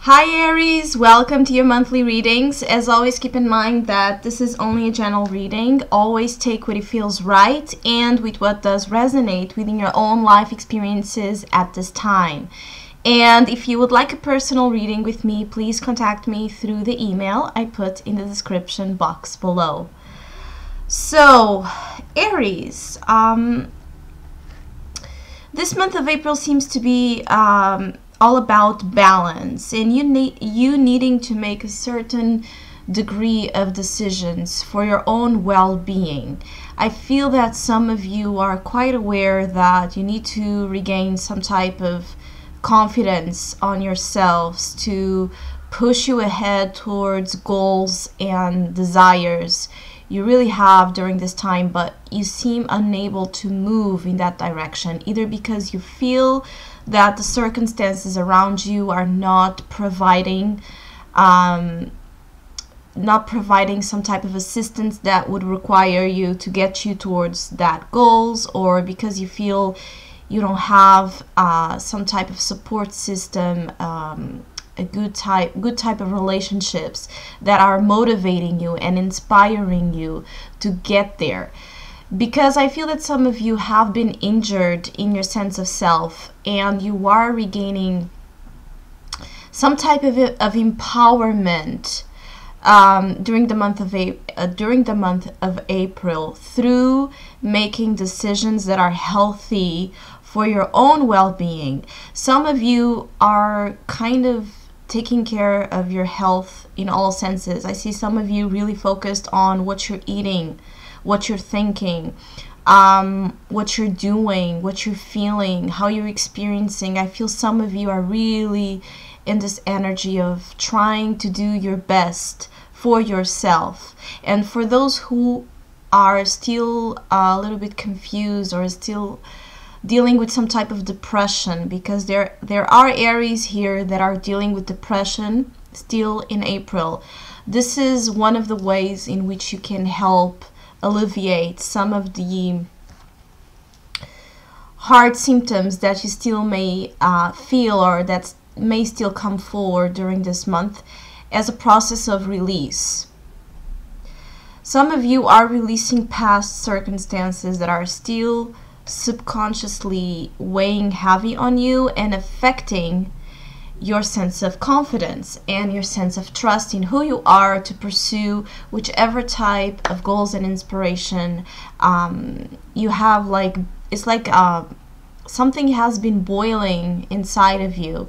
Hi Aries, welcome to your monthly readings. As always, keep in mind that this is only a general reading. Always take what it feels right and with what does resonate within your own life experiences at this time. And if you would like a personal reading with me, please contact me through the email I put in the description box below. So, Aries, this month of April seems to be all about balance and you needing to make a certain degree of decisions for your own well-being. I feel that some of you are quite aware that you need to regain some type of confidence on yourselves to push you ahead towards goals and desires you really have during this time, but you seem unable to move in that direction, either because you feel that the circumstances around you are not providing some type of assistance that would require you to get you towards that goals, or because you feel you don't have some type of support system, a good type of relationships that are motivating you and inspiring you to get there. Because I feel that some of you have been injured in your sense of self and you are regaining some type of empowerment during the month of April through making decisions that are healthy for your own well-being. Some of you are kind of taking care of your health in all senses. I see some of you really focused on what you're eating, what you're thinking, what you're doing, what you're feeling, how you're experiencing. I feel some of you are really in this energy of trying to do your best for yourself. And for those who are still a little bit confused or still dealing with some type of depression, because there are Aries here that are dealing with depression still in April. This is one of the ways in which you can help alleviate some of the hard symptoms that you still may feel, or that may still come forward during this month as a process of release. Some of you are releasing past circumstances that are still subconsciously weighing heavy on you and affecting your sense of confidence and your sense of trust in who you are to pursue whichever type of goals and inspiration you have. Like, it's like something has been boiling inside of you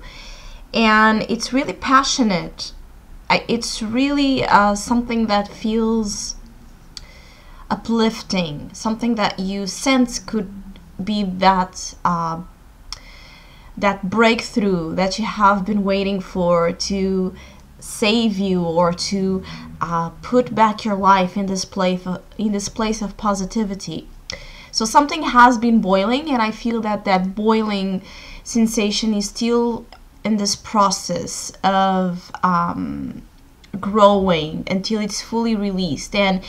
and it's really passionate. It's really something that feels uplifting, something that you sense could be that that breakthrough that you have been waiting for to save you, or to put back your life in this place of positivity. So something has been boiling, and I feel that that boiling sensation is still in this process of growing until it's fully released. And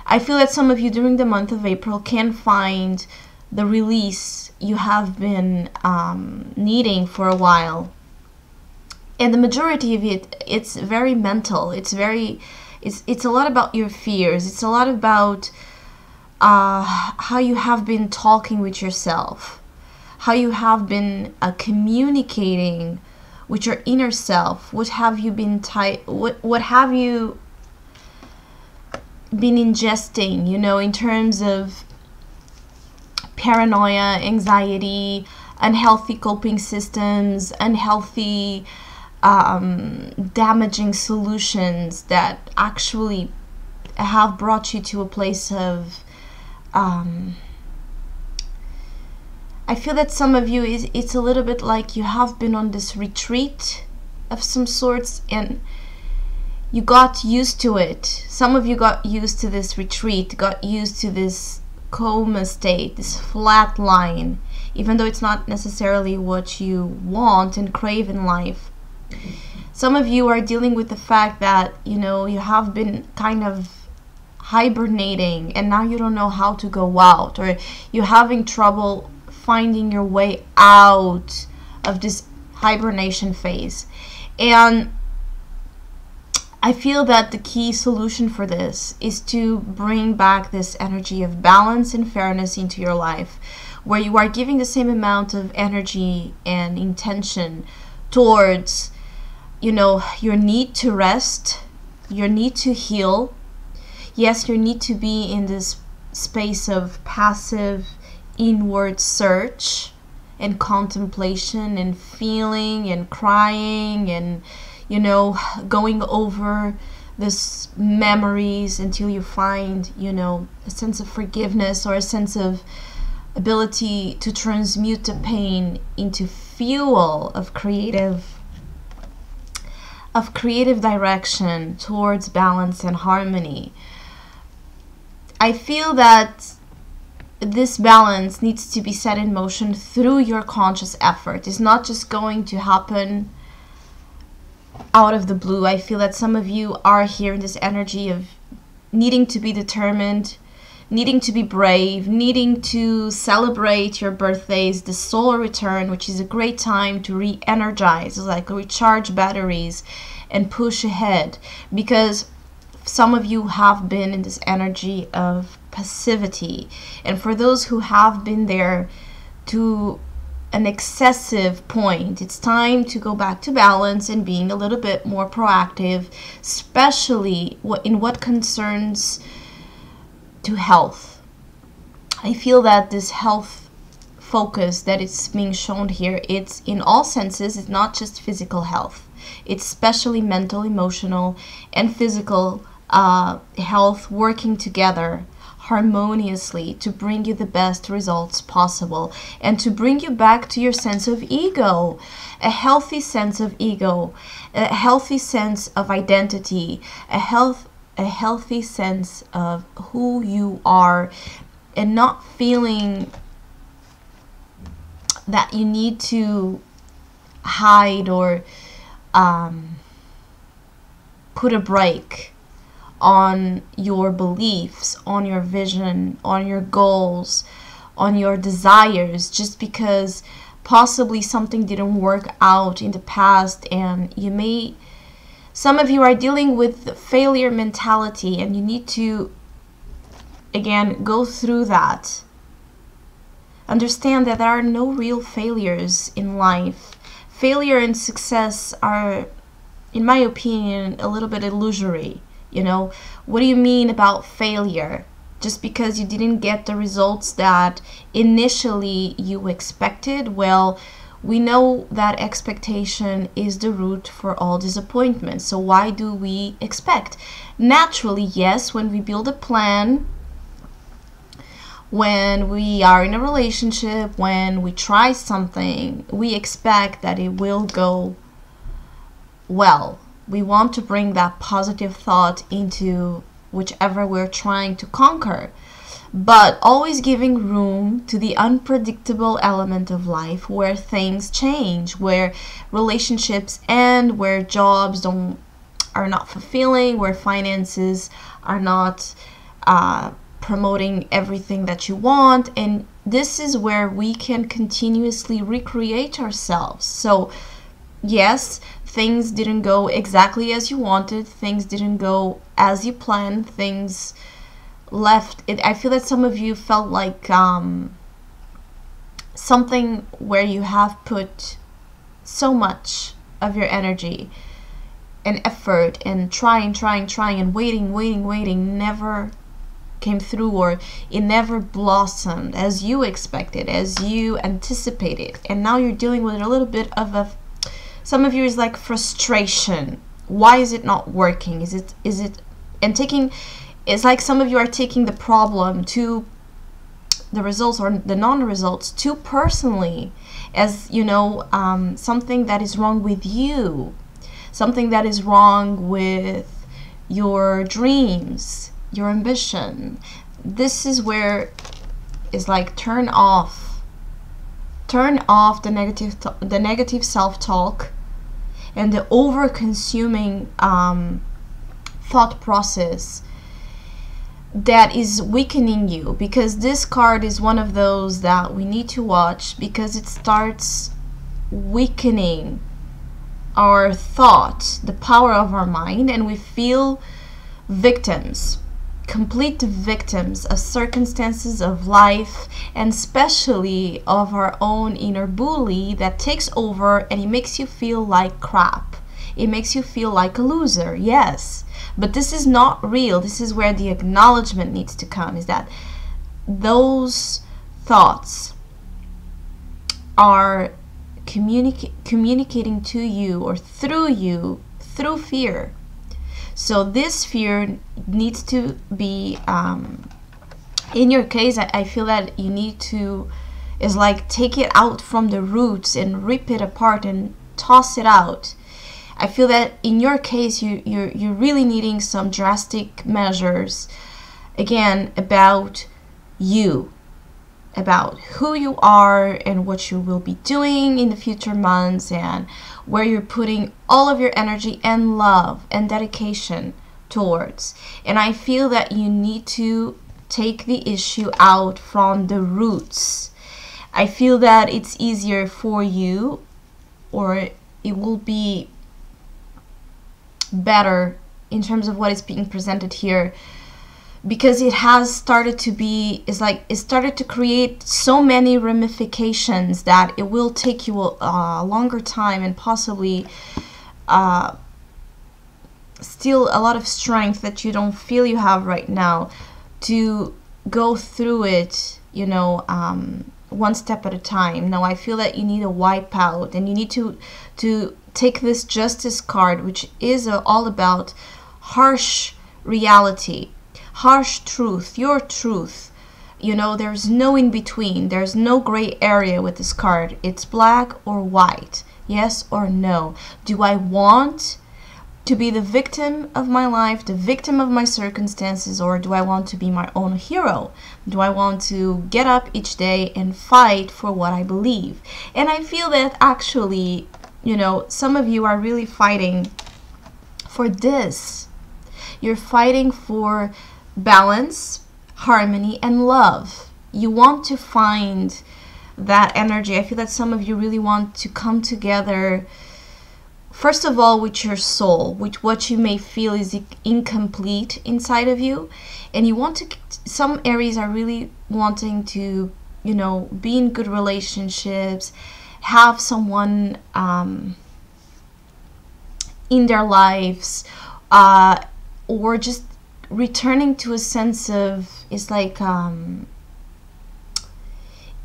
I feel that some of you during the month of April can find the release you have been needing for a while. And the majority of it's very mental. It's a lot about your fears. It's a lot about how you have been talking with yourself, how you have been communicating with your inner self. What have you been what have you been ingesting, in terms of paranoia, anxiety, unhealthy coping systems, unhealthy damaging solutions that actually have brought you to a place of I feel that some of you, it's a little bit like you have been on this retreat of some sorts and you got used to it. Some of you got used to this retreat, got used to this coma state, this flat line, even though it's not necessarily what you want and crave in life. Some of you are dealing with the fact that, you have been kind of hibernating and now you don't know how to go out, or you're having trouble finding your way out of this hibernation phase. And I feel that the key solution for this is to bring back this energy of balance and fairness into your life, where you are giving the same amount of energy and intention towards, you know, your need to rest, your need to heal. Yes, your need to be in this space of passive inward search and contemplation and feeling and crying and, you know, going over this memories until you find, you know, a sense of forgiveness or a sense of ability to transmute the pain into fuel of creative direction towards balance and harmony. I feel that this balance needs to be set in motion through your conscious effort. It's not just going to happen out of the blue. I feel that some of you are here in this energy of needing to be determined, needing to be brave, needing to celebrate your birthdays, the solar return, which is a great time to re-energize, like recharge batteries and push ahead, because some of you have been in this energy of passivity. And for those who have been there to an excessive point, it's time to go back to balance and being a little bit more proactive, especially in what concerns to health. I feel that this health focus that is being shown here, it's in all senses. It's not just physical health, it's especially mental, emotional, and physical health working together harmoniously to bring you the best results possible and to bring you back to your sense of ego, a healthy sense of ego, a healthy sense of identity, a healthy sense of who you are, and not feeling that you need to hide or put a break on your beliefs, on your vision, on your goals, on your desires, just because possibly something didn't work out in the past. And some of you are dealing with the failure mentality, and you need to, again, go through that. Understand that there are no real failures in life. Failure and success are, in my opinion, a little bit illusory. You know, what do you mean about failure? Just because you didn't get the results that initially you expected? Well, we know that expectation is the root for all disappointment. So why do we expect? Naturally, yes, when we build a plan, when we are in a relationship, when we try something, we expect that it will go well. We want to bring that positive thought into whichever we're trying to conquer, but always giving room to the unpredictable element of life where things change, where relationships end, where jobs are not fulfilling, where finances are not promoting everything that you want. And this is where we can continuously recreate ourselves. So yes, things didn't go exactly as you wanted, things didn't go as you planned, things left it. I feel that some of you felt like something where you have put so much of your energy and effort and trying and waiting never came through, or it never blossomed as you expected, as you anticipated. And now you're dealing with a little bit of some of you is like frustration. Why is it not working? Is it and it's like some of you are taking the problem to the results or the non-results too personally, as you know, something that is wrong with you, something that is wrong with your dreams, your ambition. This is where it's like turn off the negative self-talk and the over-consuming thought process that is weakening you, because this card is one of those that we need to watch, because it starts weakening our thought, the power of our mind, and we feel victims, complete victims of circumstances of life, and especially of our own inner bully that takes over, and it makes you feel like crap. It makes you feel like a loser, yes. But this is not real. This is where the acknowledgement needs to come, is that those thoughts are communicating to you or through you through fear. So this fear needs to be, in your case, I feel that you need to, is like take it out from the roots and rip it apart and toss it out. I feel that in your case, you're really needing some drastic measures, again, about you, about who you are and what you will be doing in the future months, and where you're putting all of your energy and love and dedication towards. And I feel that you need to take the issue out from the roots. I feel that it's easier for you, or it will be better in terms of what is being presented here, because it has started to be, it started to create so many ramifications that it will take you a longer time, and possibly still a lot of strength that you don't feel you have right now, to go through it, you know, one step at a time. Now I feel that you need a wipeout, and you need to take this justice card, which is all about harsh reality, harsh truth, your truth. You know, there's no in between, there's no gray area with this card. It's black or white, yes or no. Do I want to be the victim of my life, the victim of my circumstances, or do I want to be my own hero? Do I want to get up each day and fight for what I believe? And I feel that actually, you know, some of you are really fighting for this. You're fighting for balance, harmony, and love. You want to find that energy. I feel that some of you really want to come together, first of all, with your soul, with what you may feel is incomplete inside of you. And you want to, some Aries are really wanting to, you know, be in good relationships, have someone in their lives, or just returning to a sense of, it's like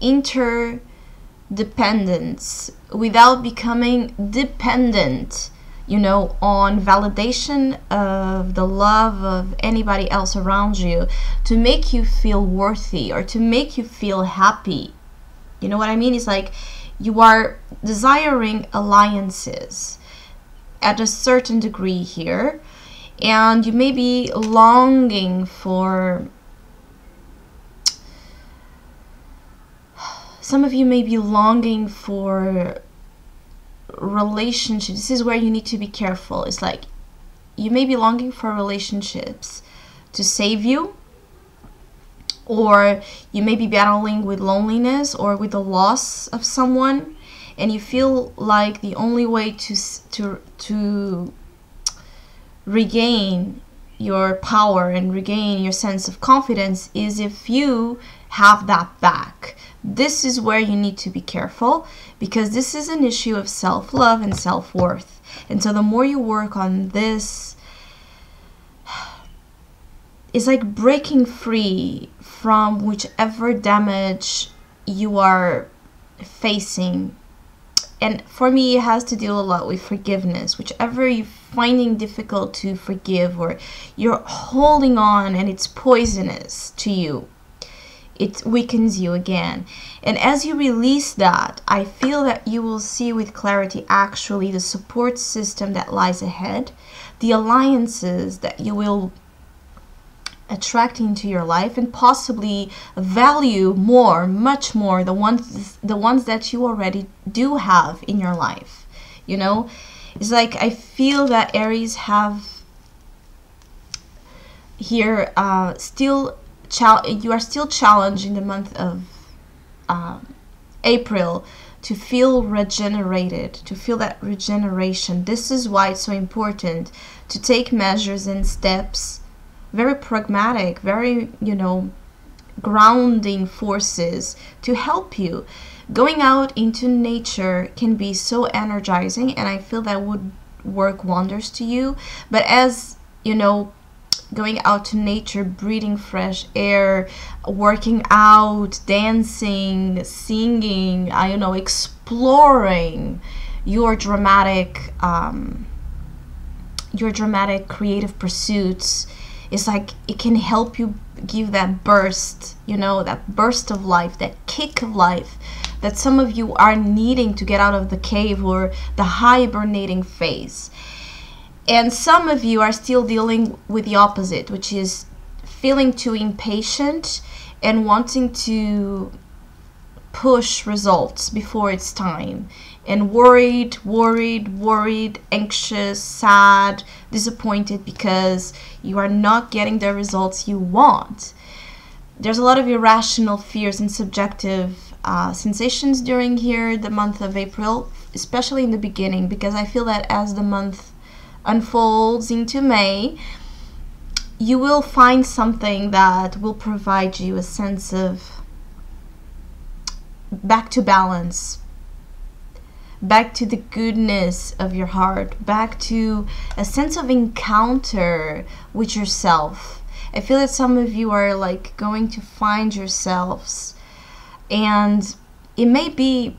interdependence without becoming dependent, you know, on validation of the love of anybody else around you to make you feel worthy or to make you feel happy. You know what I mean? It's like you are desiring alliances at a certain degree here, and you may be longing for, some of you may be longing for relationships. This is where you need to be careful. It's like you may be longing for relationships to save you, or you may be battling with loneliness or with the loss of someone, and you feel like the only way to regain your power and regain your sense of confidence is if you have that back. This is where you need to be careful, because this is an issue of self-love and self-worth. And so the more you work on this, it's like breaking free from whichever damage you are facing. And for me, it has to deal a lot with forgiveness. Whichever you're finding difficult to forgive, or you're holding on and it's poisonous to you, it weakens you again. And as you release that, I feel that you will see with clarity actually the support system that lies ahead, the alliances that you will attract into your life, and possibly value more, much more, the ones that you already do have in your life. You know, it's like I feel that Aries have here you are still challenged in the month of April to feel regenerated, to feel that regeneration. This is why it's so important to take measures and steps, very pragmatic, very, grounding forces to help you. Going out into nature can be so energizing, and I feel that would work wonders to you. But as going out to nature, breathing fresh air, working out, dancing, singing, exploring your dramatic creative pursuits, is like it can help you give that burst, that burst of life, that kick of life that some of you are needing to get out of the cave or the hibernating phase. And some of you are still dealing with the opposite, which is feeling too impatient and wanting to push results before it's time, and worried, anxious, sad, disappointed because you are not getting the results you want. There's a lot of irrational fears and subjective sensations during the month of April, especially in the beginning, because I feel that as the month unfolds into May, you will find something that will provide you a sense of back to balance, back to the goodness of your heart, back to a sense of encounter with yourself. I feel that some of you are like going to find yourselves, and you may be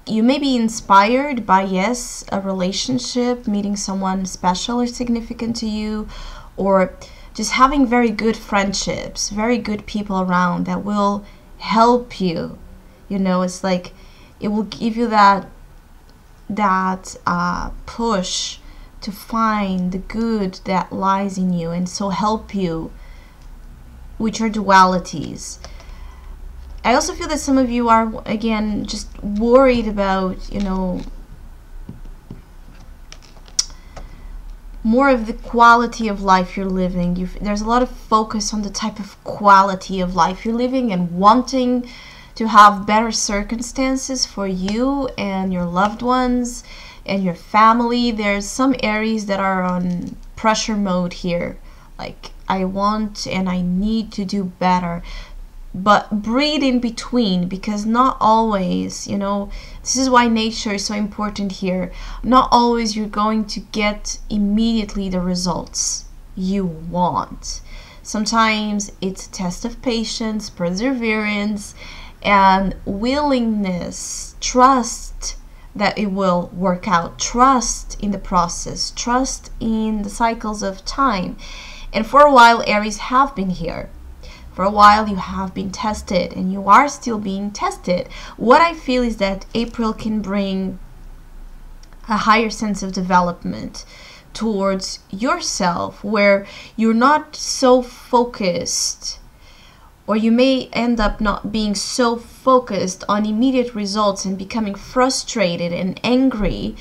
inspired by, yes, a relationship, meeting someone special or significant to you, or just having very good friendships, very good people around that will help you. It's like it will give you that push to find the good that lies in you, and so help you with your dualities. I also feel that some of you are, again, just worried about, more of the quality of life you're living. There's a lot of focus on the type of quality of life you're living, and wanting to have better circumstances for you and your loved ones and your family. There's some Aries that are on pressure mode here, like I want and I need to do better. But breathe in between, because not always, this is why nature is so important here. Not always you're going to get immediately the results you want. Sometimes it's a test of patience, perseverance, and willingness. Trust that it will work out. Trust in the process. Trust in the cycles of time. And for a while, Aries have been here. For a while, you have been tested, and you are still being tested. What I feel is that April can bring a higher sense of development towards yourself, where you're not so focused, or you may end up not being so focused on immediate results and becoming frustrated and angry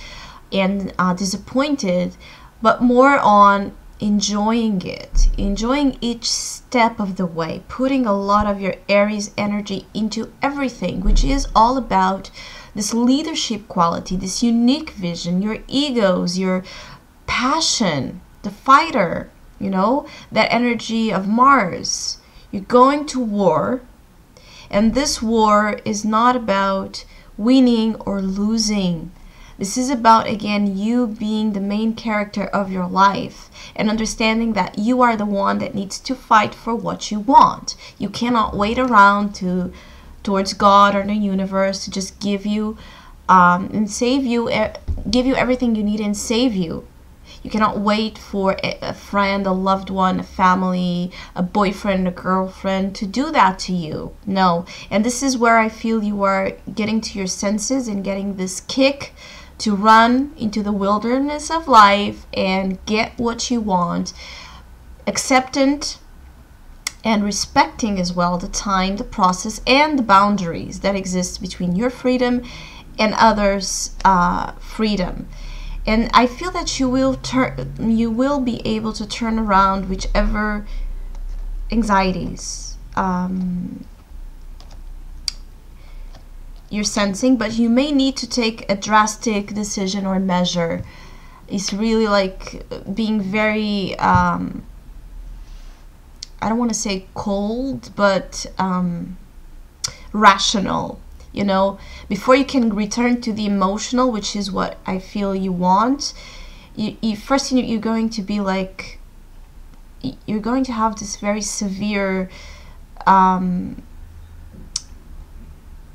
and disappointed, but more on enjoying it, enjoying each step of the way, putting a lot of your Aries energy into everything, which is all about this leadership quality, this unique vision, your egos, your passion, the fighter, that energy of Mars. You're going to war, and this war is not about winning or losing. This is about, again, you being the main character of your life and understanding that you are the one that needs to fight for what you want. You cannot wait around towards God or the universe to just give you and save you, give you everything you need and save you. You cannot wait for a friend, a loved one, a family, a boyfriend, a girlfriend to do that to you. No. And this is where I feel you are getting to your senses and getting this kick to run into the wilderness of life and get what you want, acceptant and respecting as well the time, the process, and the boundaries that exist between your freedom and others' freedom. And I feel that you will be able to turn around whichever anxieties you're sensing, but you may need to take a drastic decision or measure. It's really like being very I don't want to say cold, but rational, you know, before you can return to the emotional, which is what I feel you want. You're going to be like, you're going to have this very severe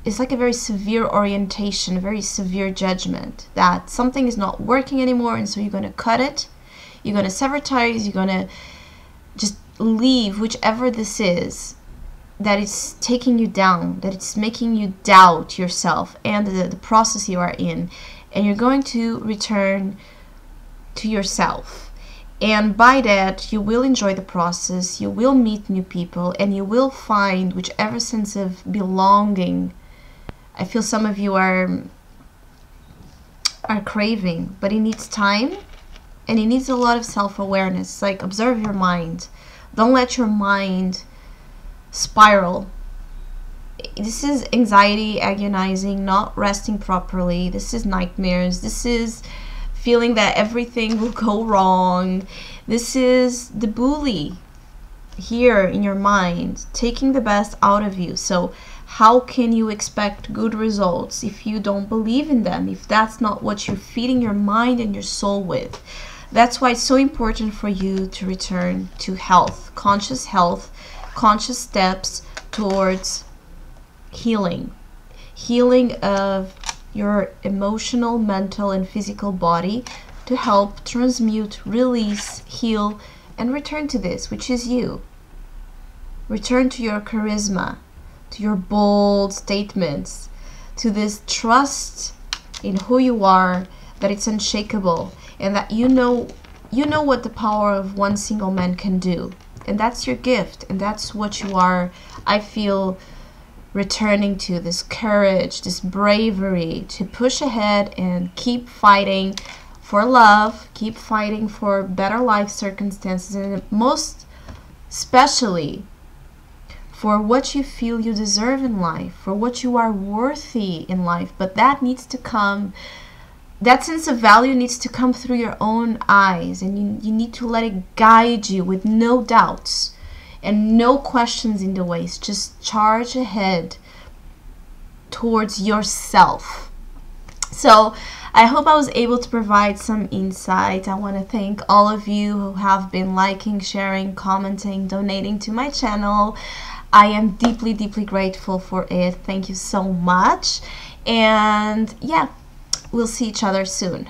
it's like a very severe orientation, a very severe judgment that something is not working anymore, and so you're going to cut it, you're going to sever ties, you're going to just leave whichever this is that it's taking you down, that it's making you doubt yourself and the process you are in, and you're going to return to yourself. And by that, you will enjoy the process, you will meet new people, and you will find whichever sense of belonging I feel some of you are craving, but it needs time and it needs a lot of self-awareness. Like, observe your mind. Don't let your mind spiral. This is anxiety, agonizing, not resting properly. This is nightmares. This is feeling that everything will go wrong. This is the bully here in your mind, taking the best out of you. So how can you expect good results if you don't believe in them, if that's not what you're feeding your mind and your soul with? That's why it's so important for you to return to health, conscious steps towards healing of your emotional, mental, and physical body, to help transmute, release, heal, and return to this, which is you. Return to your charisma, to your bold statements, to this trust in who you are, that it's unshakable, and that you know what the power of one single man can do. And that's your gift, and that's what you are, I feel, returning to, this courage, this bravery to push ahead and keep fighting for love, keep fighting for better life circumstances, and most especially for what you feel you deserve in life, for what you are worthy in life. But that needs to come, that sense of value needs to come through your own eyes, and you need to let it guide you with no doubts and no questions in the ways. Just charge ahead towards yourself. So I hope I was able to provide some insight. I want to thank all of you who have been liking, sharing, commenting, donating to my channel. I am deeply, deeply grateful for it. Thank you so much. And yeah, we'll see each other soon.